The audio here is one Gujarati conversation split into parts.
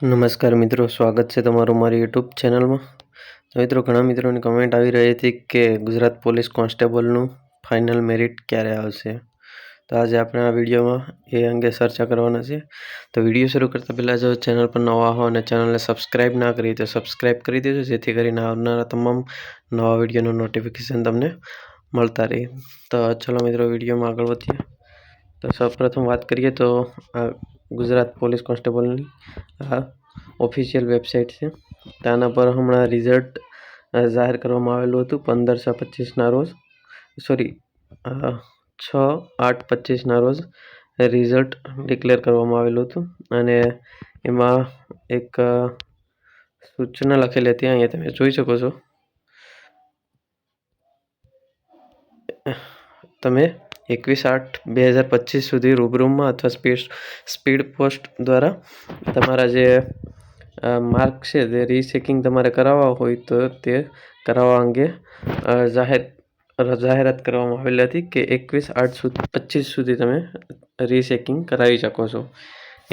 નમસ્કાર મિત્રો, સ્વાગત છે તમારું મારી યુટ્યુબ ચેનલમાં. તો મિત્રો, ઘણા મિત્રોની કમેન્ટ આવી રહી હતી કે ગુજરાત પોલીસ કોન્સ્ટેબલનું ફાઇનલ મેરિટ ક્યારે આવશે. તો આજે આપણે આ વિડીયોમાં એ અંગે ચર્ચા કરવાના છે. તો વિડીયો શરૂ કરતાં પહેલાં જો ચેનલ પર નવા હો અને ચેનલને સબસ્ક્રાઈબ ના કરી તો સબસ્ક્રાઈબ કરી દેજો, જેથી કરીને આવનારા તમામ નવા વિડીયોનું નોટિફિકેશન તમને મળતા રહે. તો ચલો મિત્રો, વિડીયોમાં આગળ વધીએ. તો સૌપ્રથમ વાત કરીએ તો આ ગુજરાત પોલીસ કોન્સ્ટેબલની આ ઓફિશિયલ વેબસાઇટ છે. તેના પર હમણાં રિઝલ્ટ જાહેર કરવામાં આવેલું હતું 15/6/25ના રોજ, સોરી 6/8/25ના રોજ રિઝલ્ટ ડિક્લેર કરવામાં આવેલું હતું. અને એમાં એક સૂચના લખેલી હતી, અહીંયા તમે જોઈ શકો છો. તમે 21/8/2025 સુધી રૂબરૂમાં અથવા સ્પીડ પોસ્ટ દ્વારા તમારા જે માર્ક છે તે રીચેકિંગ તમારે કરાવવા હોય તો તે કરાવવા અંગે જાહેરાત કરવામાં આવેલી હતી કે 21/8/25 સુધી તમે રીચેકિંગ કરાવી શકો છો.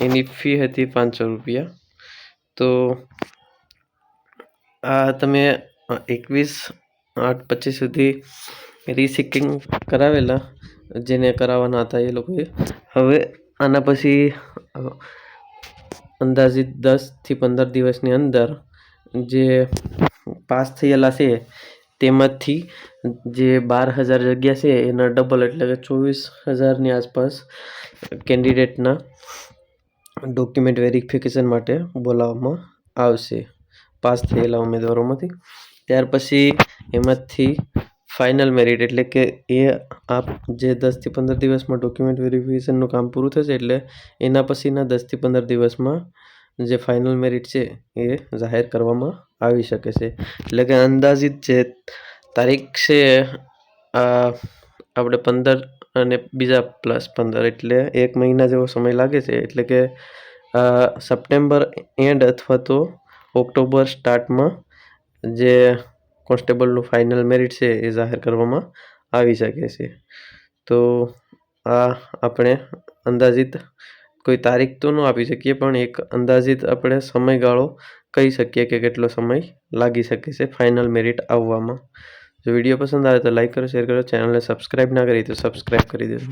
એની ફી હતી ₹500. તો આ તમે 21/8/25 સુધી રીચેકિંગ કરાવેલા, જેને કરાવવાના હતા એ લોકોએ, હવે આના પછી અંદાજિત 10થી 15 દિવસની અંદર જે પાસ થયેલા છે તેમાંથી જે 12,000 જગ્યા છે એના ડબલ એટલે કે 24,000ની આસપાસ કેન્ડિડેટના ડોક્યુમેન્ટ વેરિફિકેશન માટે બોલાવવામાં આવશે પાસ થયેલા ઉમેદવારોમાંથી. ત્યાર પછી એમાંથી ફાઇનલ મેરિટ એટલે કે એ આપ જે 10થી 15 દિવસમાં ડોક્યુમેન્ટ વેરિફિકેશનનું કામ પૂરું થશે એટલે એના પછીના 10થી 15 દિવસમાં જે ફાઇનલ મેરિટ છે એ જાહેર કરવામાં આવી શકે છે. એટલે કે અંદાજિત જે તારીખ છે આપણે 15 અને બીજા +15 એટલે 1 મહિના જેવો સમય લાગે છે. એટલે કે સપ્ટેમ્બર એન્ડ અથવા તો ઓક્ટોબર સ્ટાર્ટમાં જે કોન્સ્ટેબલનું ફાઇનલ મેરિટ છે એ જાહેર કરવામાં આવી શકે છે. તો આ આપણે અંદાજિત કોઈ તારીખ તો ન આપી શકીએ, પણ એક અંદાજિત આપણે સમયગાળો કહી શકીએ કે કેટલો સમય લાગી શકે છે ફાઇનલ મેરિટ આવવામાં. જો વિડીયો પસંદ આવે તો લાઈક કરો, શેર કરો, ચેનલને સબસ્ક્રાઈબ ના કરી તો સબસ્ક્રાઈબ કરી દેજો.